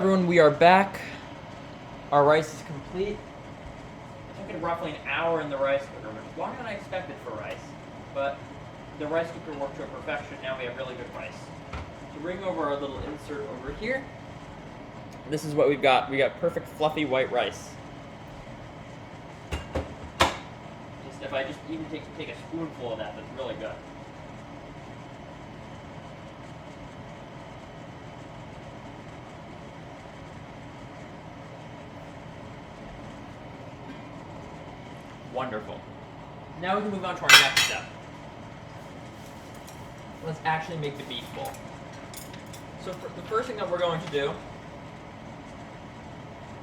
Everyone, we are back. Our rice is complete. It took it roughly an hour in the rice cooker, which is longer than I expected for rice. But the rice cooker worked to perfection. Now we have really good rice. To bring over our little insert over here, this is what we've got. We got perfect fluffy white rice. If I just even take a spoonful of that, that's really good. Wonderful. Now we can move on to our next step. Let's actually make the beef bowl. So the first thing that we're going to do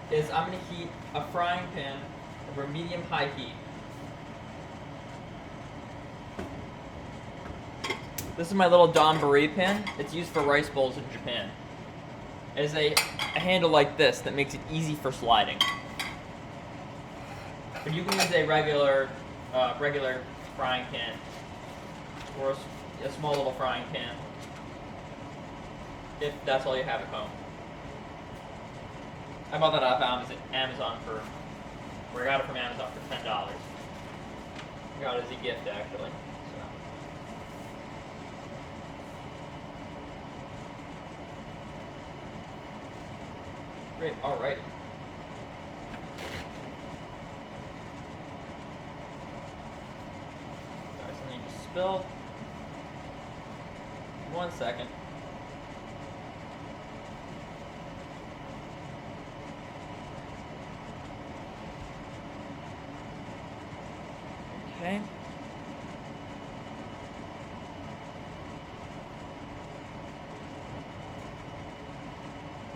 is I'm going to heat a frying pan over medium-high heat. This is my little Donburi pan. It's used for rice bowls in Japan. It is a handle like this that makes it easy for sliding. But you can use a regular frying pan or a small little frying pan if that's all you have at home. I bought that off Amazon I got it from Amazon for $10. I got it as a gift actually. Great, alright. Sorry, something just spilled. 1 second. Okay.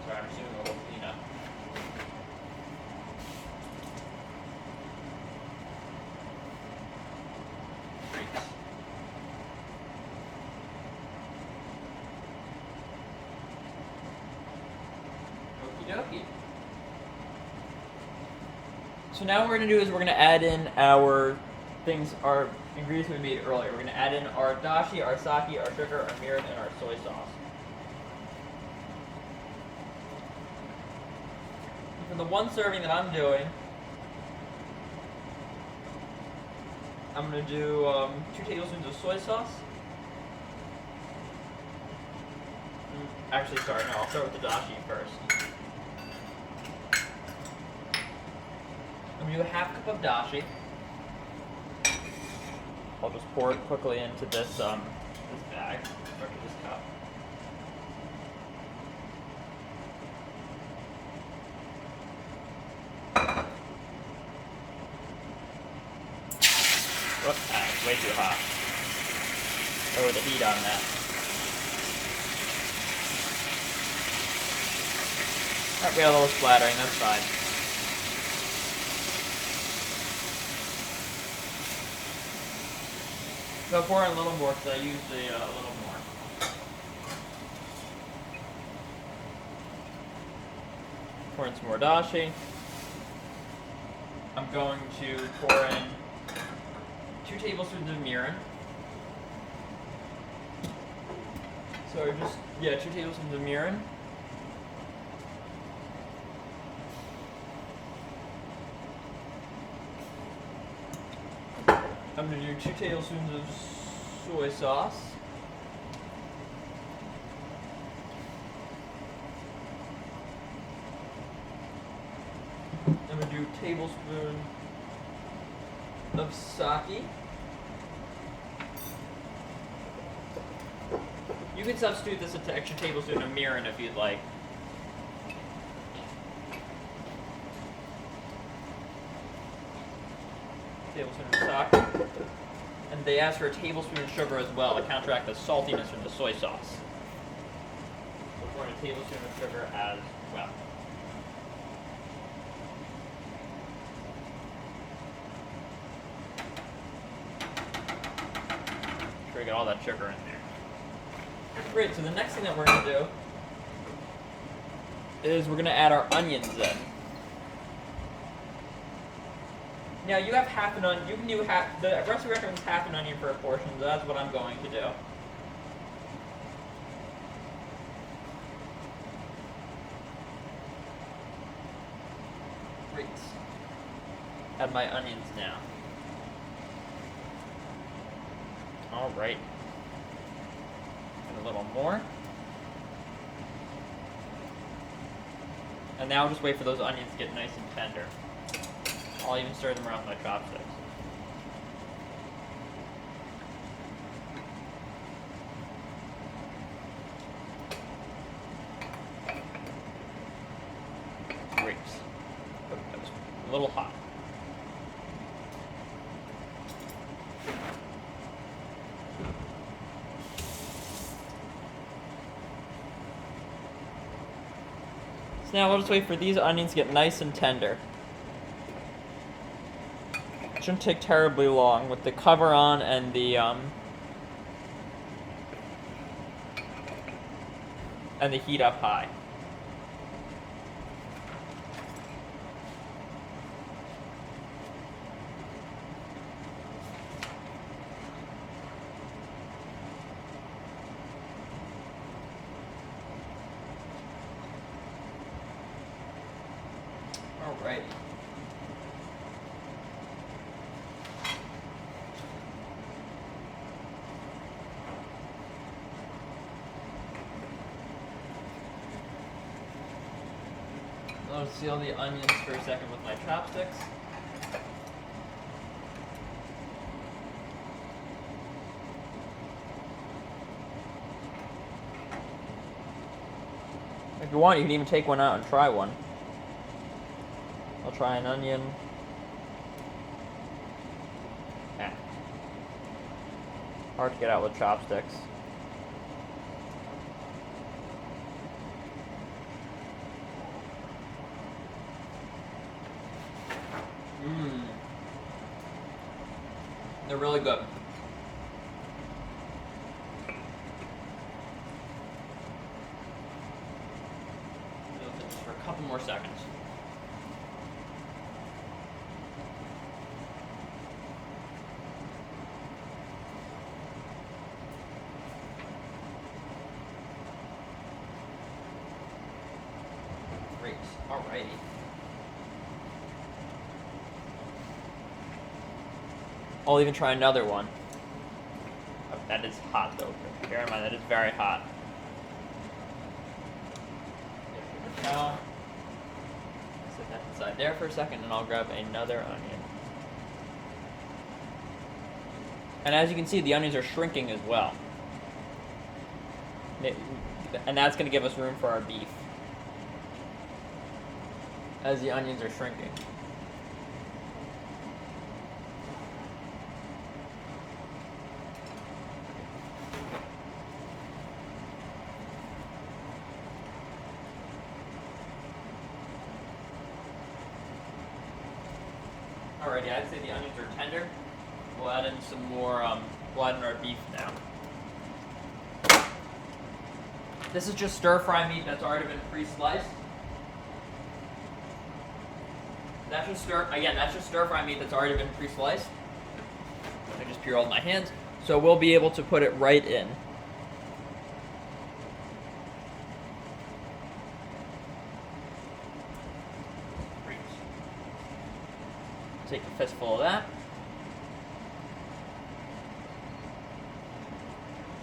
Sorry, I'm just doing a little cleanup. Great. Okie dokie. So now what we're going to do is we're going to add in our ingredients we made earlier. We're going to add in our dashi, our sake, our sugar, our mirin, and our soy sauce. For the one serving that I'm doing, I'm going to do 2 tablespoons of soy sauce. Actually, sorry, no, I'll start with the dashi first. I'm going to do a half cup of dashi. I'll just pour it quickly into this bag, or to this cup. Whoops, that's way too hot. Lower the heat on that. Alright, we got a little splattering, that's fine. So I'll pour in a little more because I used a little more. Pour in some more dashi. I'm going to pour in 2 tablespoons of mirin. So 2 tablespoons of mirin. I'm going to do 2 tablespoons of soy sauce. I'm going to do a tablespoon of sake. You can substitute this into extra tablespoon of mirin if you'd like. Tablespoon of sake. And they asked for a tablespoon of sugar as well to counteract the saltiness from the soy sauce. So pour in a tablespoon of sugar as well. Make sure we get all that sugar in there. Great, so the next thing that we're going to do is we're going to add our onions in. Now you have half an onion. You can do half. The recipe recommends half an onion per portion, so that's what I'm going to do. Great. Add my onions now. All right. And a little more. And now I'll just wait for those onions to get nice and tender. I'll even stir them around with my chopsticks. Great. Oh, that was a little hot. So now we'll just wait for these onions to get nice and tender. It shouldn't take terribly long with the cover on and the heat up high. Alrighty. I'll seal the onions for a second with my chopsticks. If you want, you can even take one out and try one. I'll try an onion. Ah. Hard to get out with chopsticks. Mmm. They're really good. Just for a couple more seconds. Great. Alrighty. I'll even try another one. Oh, that is hot though. Bear in mind, that is very hot. Now, set that inside there for a second, and I'll grab another onion. And as you can see, the onions are shrinking as well. And that's going to give us room for our beef, as the onions are shrinking. Alrighty, I'd say the onions are tender. We'll add in some more, we'll add in our beef now. This is just stir-fry meat that's already been pre-sliced. That's just stir-fry meat that's already been pre-sliced. I just purelled my hands. So we'll be able to put it right in. Take a fistful of that.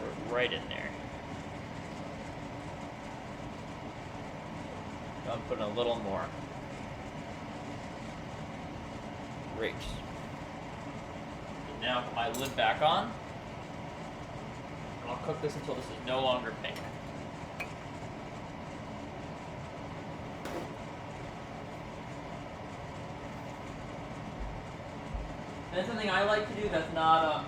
Put it right in there. I'm putting a little more. Great. And now put my lid back on. And I'll cook this until this is no longer pink. And something I like to do that's not,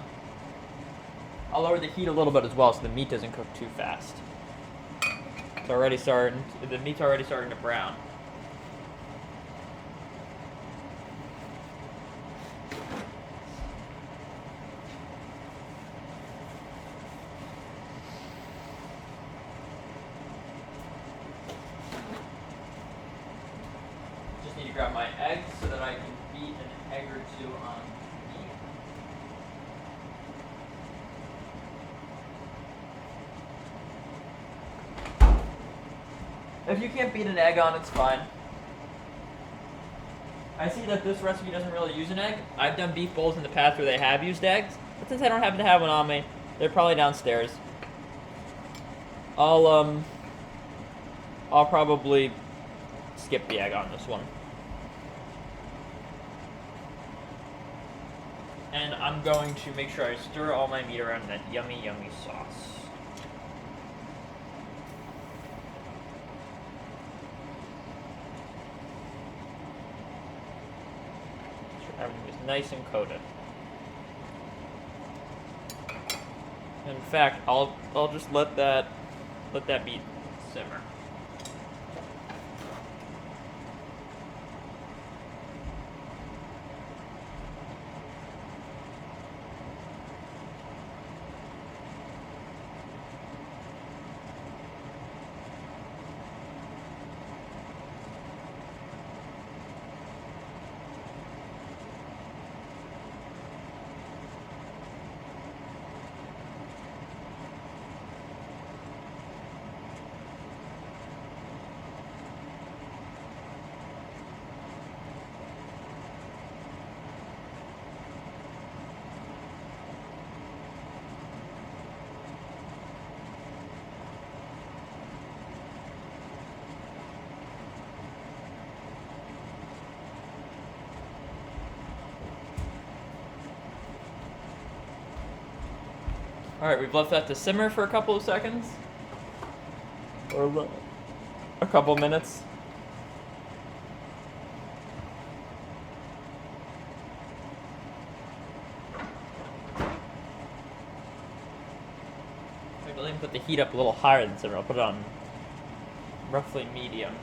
I'll lower the heat a little bit as well so the meat doesn't cook too fast. It's already starting, the meat's already starting to brown. Just need to grab my eggs so that I can beat an egg or two on. If you can't beat an egg on, it's fine. I see that this recipe doesn't really use an egg. I've done beef bowls in the past where they have used eggs, but since I don't happen to have one on me, they're probably downstairs. I'll probably skip the egg on this one. And I'm going to make sure I stir all my meat around in that yummy, yummy sauce. Everything is nice and coated. In fact, I'll just let that meat simmer. Alright, we've left that to simmer for a couple of seconds. Or a couple minutes. Maybe let me put the heat up a little higher than simmer. I'll put it on roughly medium.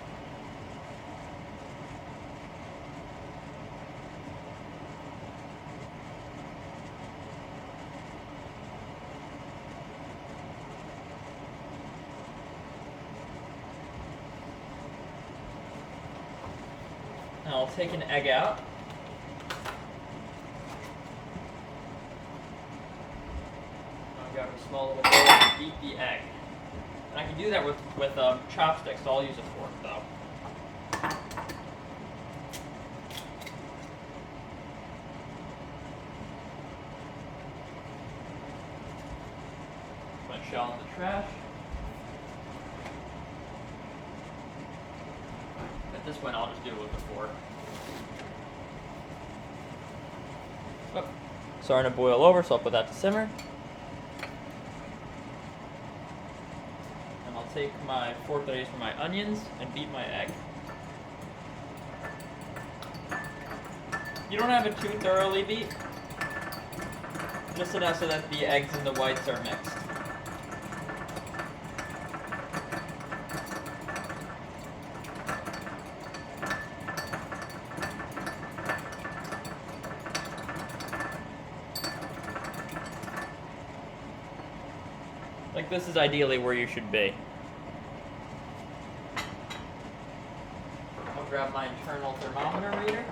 I'll take an egg out. I've got a small little bowl to beat the egg. And I can do that with chopsticks, so I'll use a fork though. Put my shell in the trash. At this point, I'll just do it with a fork. Oh, starting to boil over, so I'll put that to simmer. And I'll take my fork that I use for my onions and beat my egg. You don't have it too thoroughly beat, just enough so that the eggs and the whites are mixed. Like, this is ideally where you should be. I'll grab my internal thermometer reader.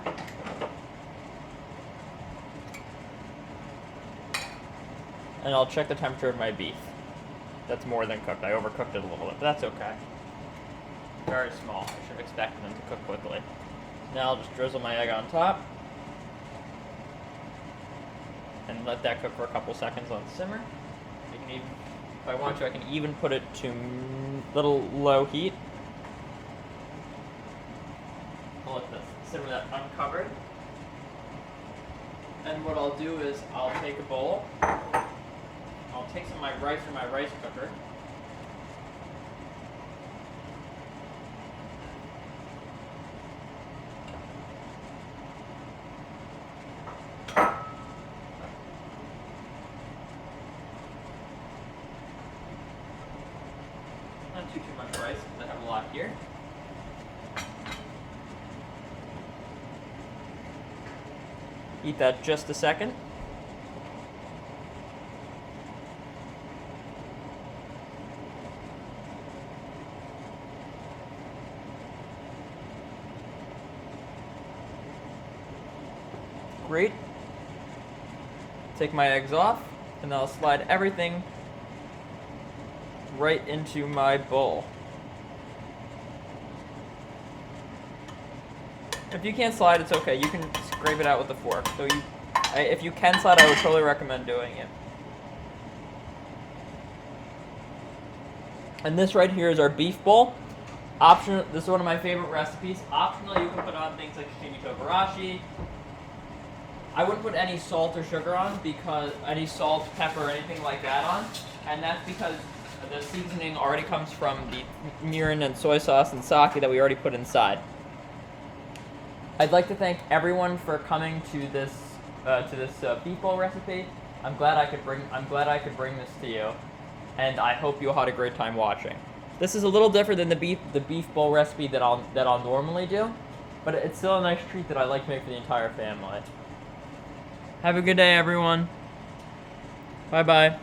And I'll check the temperature of my beef. That's more than cooked. I overcooked it a little bit, but that's okay. Very small. I should have expected them to cook quickly. Now I'll just drizzle my egg on top. And let that cook for a couple seconds on simmer. You can even, if I want to, I can even put it to little low heat. I'll let this simmer that uncovered. And what I'll do is I'll take a bowl. I'll take some of my rice from my rice cooker. Not too much rice, because I have a lot here. Eat that just a second. Great. Take my eggs off, and I'll slide everything right into my bowl. If you can't slide, it's okay. You can scrape it out with the fork. So if you can slide, I would totally recommend doing it. And this right here is our beef bowl. Optional. This is one of my favorite recipes. Optional, you can put on things like shichimi togarashi. I wouldn't put any salt or sugar on, because any salt, pepper, or anything like that on, and that's because the seasoning already comes from the mirin and soy sauce and sake that we already put inside. I'd like to thank everyone for coming to this beef bowl recipe. I'm glad I could bring this to you, and I hope you all had a great time watching. This is a little different than the beef bowl recipe that I'll normally do, but it's still a nice treat that I like to make for the entire family. Have a good day, everyone. Bye-bye.